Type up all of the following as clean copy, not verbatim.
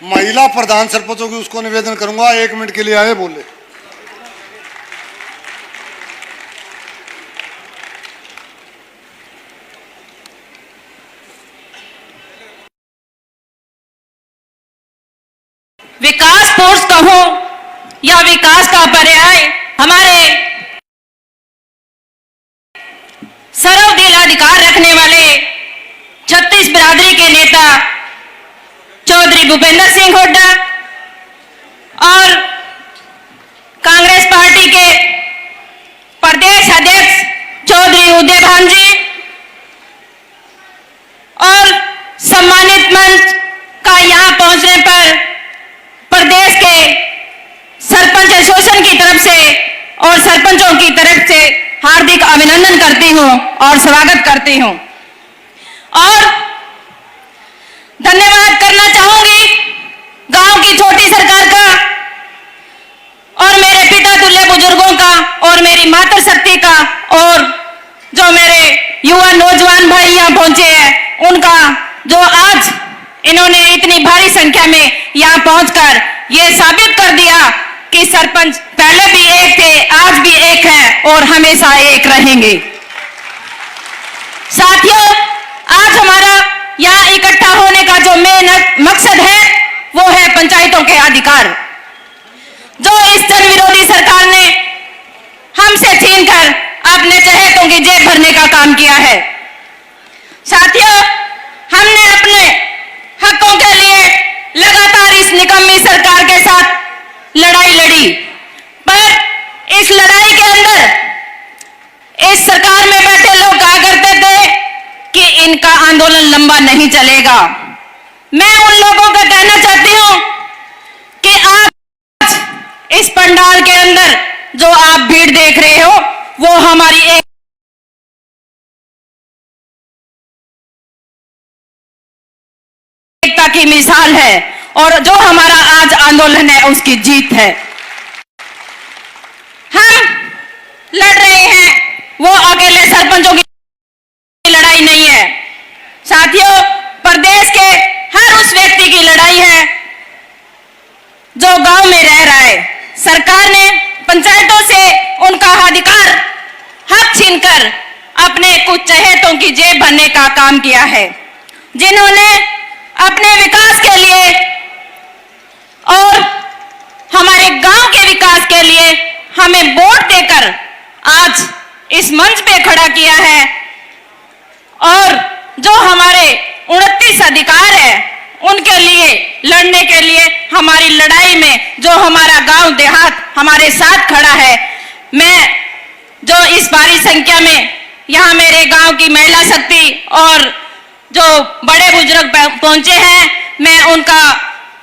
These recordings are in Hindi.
महिला प्रधान सरपंचों की उसको निवेदन करूंगा 1 मिनट के लिए आए बोले। विकास फोर्स कहो या विकास का पर्याय हमारे सर्वदिल अधिकार रखने वाले छत्तीस बिरादरी के नेता चौधरी भूपेंद्र सिंह हुड्डा और कांग्रेस पार्टी के प्रदेश अध्यक्ष चौधरी उदय भान जी और सम्मानित मंच का यहां पहुंचने पर प्रदेश के सरपंच एसोसिएशन की तरफ से और सरपंचों की तरफ से हार्दिक अभिनंदन करती हूं और स्वागत करती हूं और धन्यवाद करना चाहूंगी गांव की छोटी सरकार का और मेरे पिता तुल्य बुजुर्गों का और मेरी मातृशक्ति का और जो मेरे युवा नौजवान भाई यहां पहुंचे हैं उनका, जो आज इन्होंने इतनी भारी संख्या में यहां पहुंचकर ये साबित कर दिया कि सरपंच पहले भी एक थे, आज भी एक हैं और हमेशा एक रहेंगे। साथियों, आज हमारा यहाँ इकट्ठा होने का जो मेन मकसद है वो है पंचायतों के अधिकार, जो इस जन विरोधी सरकार ने हमसे छीनकर अपने चहेतों की जेब भरने का काम किया है। साथियों, हमने अपने हकों के लिए लगातार इस निकम्मी सरकार के साथ लड़ाई लड़ी, पर इस लड़ाई के अंदर इस सरकार में बैठे लोग कहा करते थे कि इनका आंदोलन लंबा नहीं चलेगा। मैं उन लोगों को कहना चाहती हूं कि आज इस पंडाल के अंदर जो आप भीड़ देख रहे हो वो हमारी एकता की मिसाल है और जो हमारा आज आंदोलन है उसकी जीत है। हम लड़ रहे हैं, वो अकेले सरपंचों की लड़ाई नहीं है। साथियों, प्रदेश के हर उस व्यक्ति की लड़ाई है जो गांव में रह रहा है। सरकार ने पंचायतों से उनका अधिकार हक छीनकर अपने कुछ चहेतों की जेब भरने का काम किया है, जिन्होंने अपने विकास के लिए और हमारे गांव के विकास के लिए हमें वोट देकर आज इस मंच पे खड़ा किया है और जो हमारे 29 अधिकार है उनके लिए लड़ने के लिए हमारी लड़ाई में जो हमारा गांव देहात हमारे साथ खड़ा है। मैं जो इस भारी संख्या में यहाँ मेरे गांव की महिला शक्ति और जो बड़े बुजुर्ग पहुंचे हैं, मैं उनका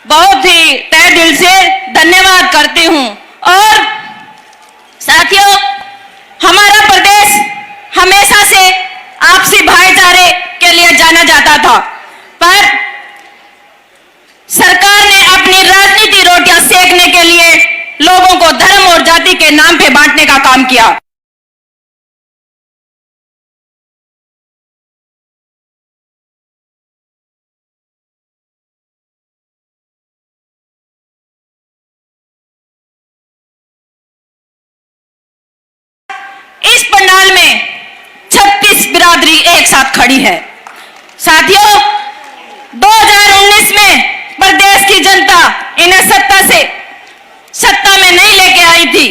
बहुत ही तहे दिल से धन्यवाद करती हूं। और साथियों, हमारा प्रदेश हमेशा से आपसी भाईचारे के लिए जाना जाता था, पर सरकार ने अपनी राजनीति रोटियां सेकने के लिए लोगों को धर्म और जाति के नाम पे बांटने का काम किया। इस पंडाल में 36 बिरादरी एक साथ खड़ी है। साथियों, 2019 में प्रदेश की जनता इन्हें सत्ता में नहीं लेके आई थी।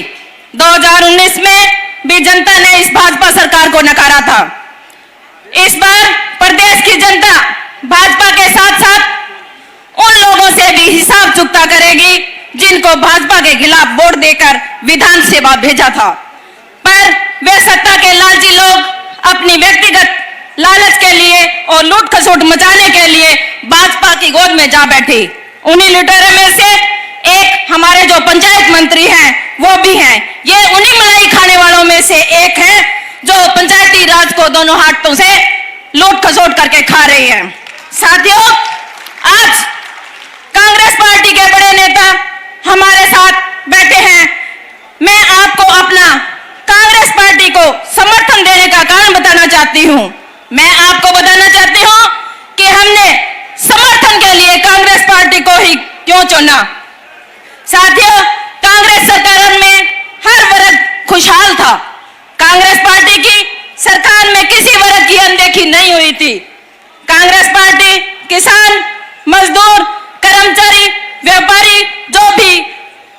2019 में भी जनता ने इस भाजपा सरकार को नकारा था। इस बार प्रदेश की जनता भाजपा के साथ साथ उन लोगों से भी हिसाब चुकता करेगी जिनको भाजपा के खिलाफ वोट देकर विधानसभा भेजा था, पर वे सत्ता के लालची लोग अपनी व्यक्तिगत लालच के लिए और लूट खसोट मचाने के लिए भाजपा की गोद में जा बैठे। उन्हीं लुटेरों में से एक हमारे जो पंचायत मंत्री हैं वो भी हैं। ये उन्हीं मलाई खाने वालों में से एक हैं जो पंचायती राज को दोनों हाथों से लूट खसोट करके खा रही हैं। साथियों, आज कांग्रेस पार्टी के बड़े नेता हमारे साथ बैठे हैं। मैं आपको अपना कांग्रेस पार्टी को समर्थन देने का कारण बताना चाहती हूं। मैं आपको बताना चाहती हूं कि हमने समर्थन के लिए कांग्रेस पार्टी को ही क्यों चुना? साथियों, कांग्रेस सरकार में हर वर्ग खुशहाल था। कांग्रेस पार्टी की सरकार में किसी वर्ग की अनदेखी नहीं हुई थी। कांग्रेस पार्टी किसान, मजदूर, कर्मचारी, व्यापारी जो भी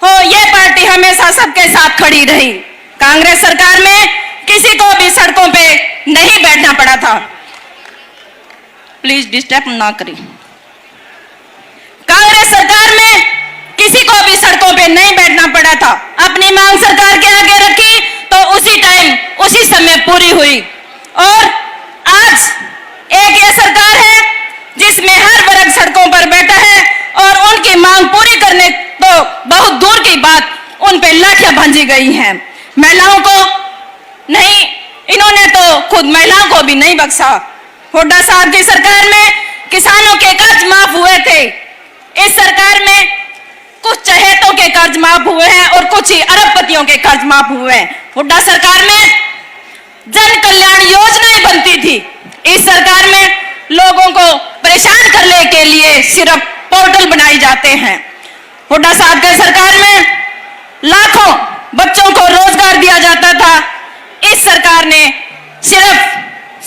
हो, ये पार्टी हमेशा सबके साथ खड़ी रही। कांग्रेस सरकार में किसी को भी सड़कों पे नहीं बैठना पड़ा था। प्लीज डिस्टर्ब ना करें। कांग्रेस सरकार में किसी को भी सड़कों पे नहीं बैठना पड़ा था। अपनी मांग सरकार के आगे रखी तो उसी टाइम, उसी समय पूरी हुई। और आज एक ये सरकार है जिसमें हर वर्ग सड़कों पर बैठा है और उनकी मांग पूरी करने तो बहुत दूर की बात, उन पे लाठियां भांजी गई हैं। महिलाओं को नहीं, इन्होंने तो खुद महिलाओं को भी नहीं बख्शा। हुड्डा साहब की सरकार में किसानों के कर्ज माफ हुए थे। इस सरकार में कुछ चहेतों के कर्ज माफ हुए हैं और कुछ ही अरबपतियों के कर्ज माफ हुए हैं। हुड्डा सरकार में जन कल्याण योजनाएं बनती थी। इस सरकार में लोगों को परेशान करने के लिए सिर्फ पोर्टल बनाए जाते हैं। हुड्डा साहब के सरकार में लाखों बच्चों को रोजगार दिया जाता था। इस सरकार ने सिर्फ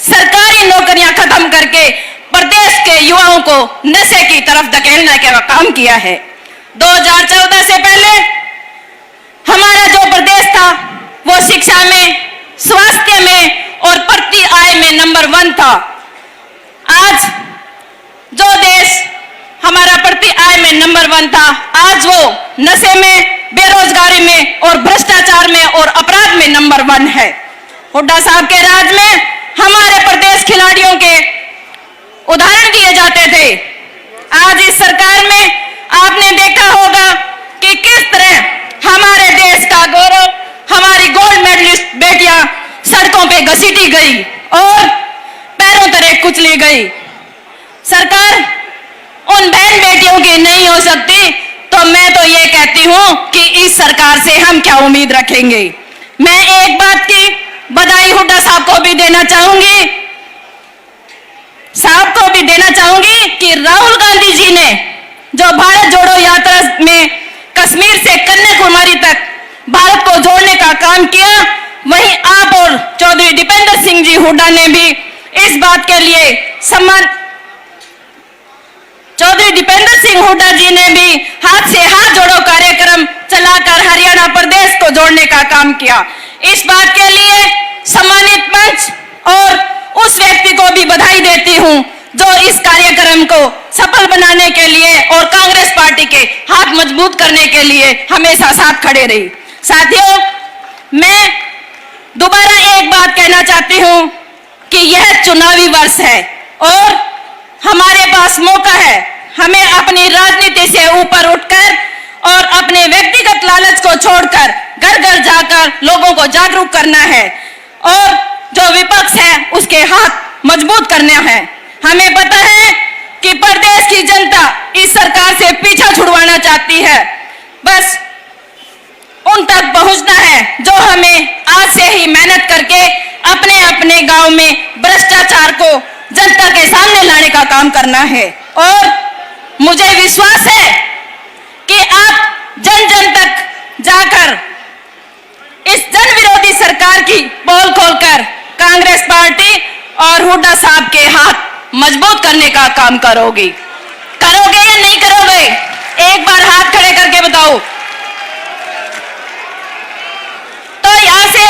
सरकारी नौकरियां खत्म करके प्रदेश के युवाओं को नशे की तरफ धकेलने का काम किया है। 2014 से पहले हमारा जो प्रदेश था वो शिक्षा में, स्वास्थ्य में और प्रति आय में नंबर 1 था। आज जो देश हमारा प्रति आय में नंबर 1 था, आज वो नशे में, बेरोजगारी में और भ्रष्टाचार में और अपराध में नंबर 1 है। हुड्डा साहब के राज में हमारे प्रदेश खिलाड़ियों के उदाहरण दिए जाते थे। आज इस सरकार में आपने देखा होगा कि किस तरह हमारे देश का गौरव, हमारी गोल्ड मेडलिस्ट बेटियां सड़कों पे घसीटी गई और पैरों तले कुचली गई। सरकार उन बहन बेटियों की नहीं हो सकती, तो मैं तो ये कहती हूं कि इस सरकार से हम क्या उम्मीद रखेंगे। मैं एक बात की बधाई हुड्डा साहब को भी देना चाहूंगी कि राहुल गांधी जी ने जो भारत जोड़ो यात्रा में कश्मीर से कन्याकुमारी तक भारत को जोड़ने का काम किया, वहीं आप और चौधरी दीपेंद्र सिंह जी हुड्डा ने भी इस बात के लिए चौधरी दीपेंद्र सिंह हुड्डा जी ने भी हाथ से हाथ जोड़ो कार्यक्रम चलाकर हरियाणा प्रदेश को जोड़ने का काम किया। इस बात के लिए सम्मानित मंच और उस व्यक्ति को भी बधाई देती हूं जो इस कार्यक्रम को सफल बनाने के लिए और कांग्रेस पार्टी के हाथ मजबूत करने के लिए हमेशा साथ खड़े रही। साथियों, मैं दोबारा एक बात कहना चाहती हूं कि यह चुनावी वर्ष है और हमारे पास मौका है। हमें अपनी राजनीति से ऊपर उठकर और अपने व्यक्तिगत लालच को छोड़कर घर घर जाकर लोगों को जागरूक करना है और जो विपक्ष है उसके हाथ मजबूत करना है। हमें पता है कि प्रदेश की जनता इस सरकार से पीछा छुड़वाना चाहती है। बस उन तक पहुंचना है जो हमें आज से ही मेहनत करके अपने अपने गांव में भ्रष्टाचार को जनता के सामने लाने का काम करना है। और मुझे विश्वास है कि आप जन जन तक जाकर इस जन विरोधी सरकार की पोल खोलकर कांग्रेस पार्टी और हुड्डा साहब के हाथ मजबूत करने का काम करोगे या नहीं करोगे? एक बार हाथ खड़े करके बताओ। तो यहां से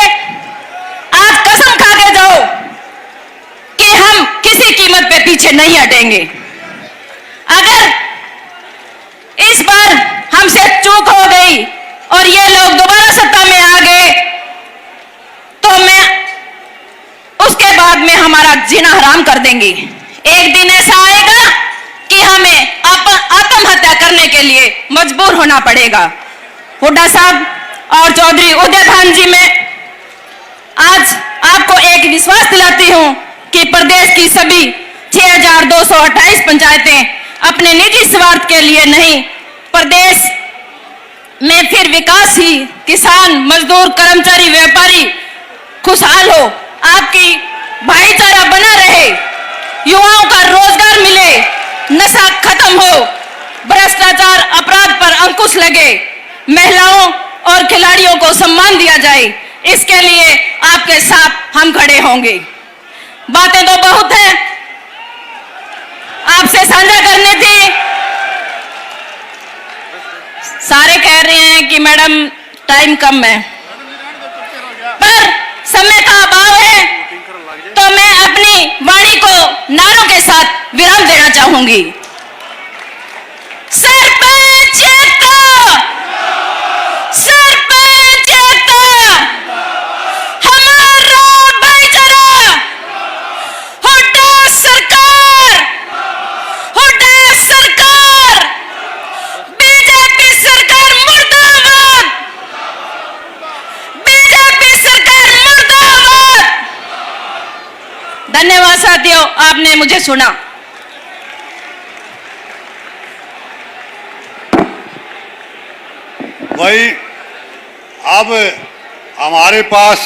आज कसम खा के जाओ कि हम किसी कीमत पे पीछे नहीं हटेंगे। अगर इस बार हमसे चूक हो गई और ये लोग दोबारा सत्ता में आ गए तो मैं उसके बाद में हमारा जीना हराम कर देंगे। एक दिन ऐसा आएगा कि हमें आत्महत्या करने के लिए मजबूर होना पड़ेगा। हुड्डा साहब और चौधरी उदय भान जी, मैं आज आपको एक विश्वास दिलाती हूं कि प्रदेश की सभी 6228 पंचायतें अपने निजी स्वार्थ के लिए नहीं, प्रदेश में फिर विकास ही, किसान, मजदूर, कर्मचारी, व्यापारी खुशहाल हो, आपकी भाईचारा बना रहे, युवाओं का रोजगार मिले, नशा खत्म हो भ्रष्टाचार अपराध पर अंकुश लगे, महिलाओं और खिलाड़ियों को सम्मान दिया जाए, इसके लिए आपके साथ हम खड़े होंगे। बातें तो बहुत हैं, आपसे साझा करनी थी। सारे कह रहे हैं कि मैडम टाइम कम है, पर समय का अभाव है, तो मैं अपनी वाणी को नारों के साथ विराम देना चाहूंगी। सरपंच एकता, सरपंच एकता, हमारा भाईचारा, हुड्डा सरकार, हुड्डा सरकार, बीजेपी सरकार मुर्दाबाद, बीजेपी सरकार मुर्दाबाद। धन्यवाद साथियों, आपने मुझे सुना। भाई अब हमारे पास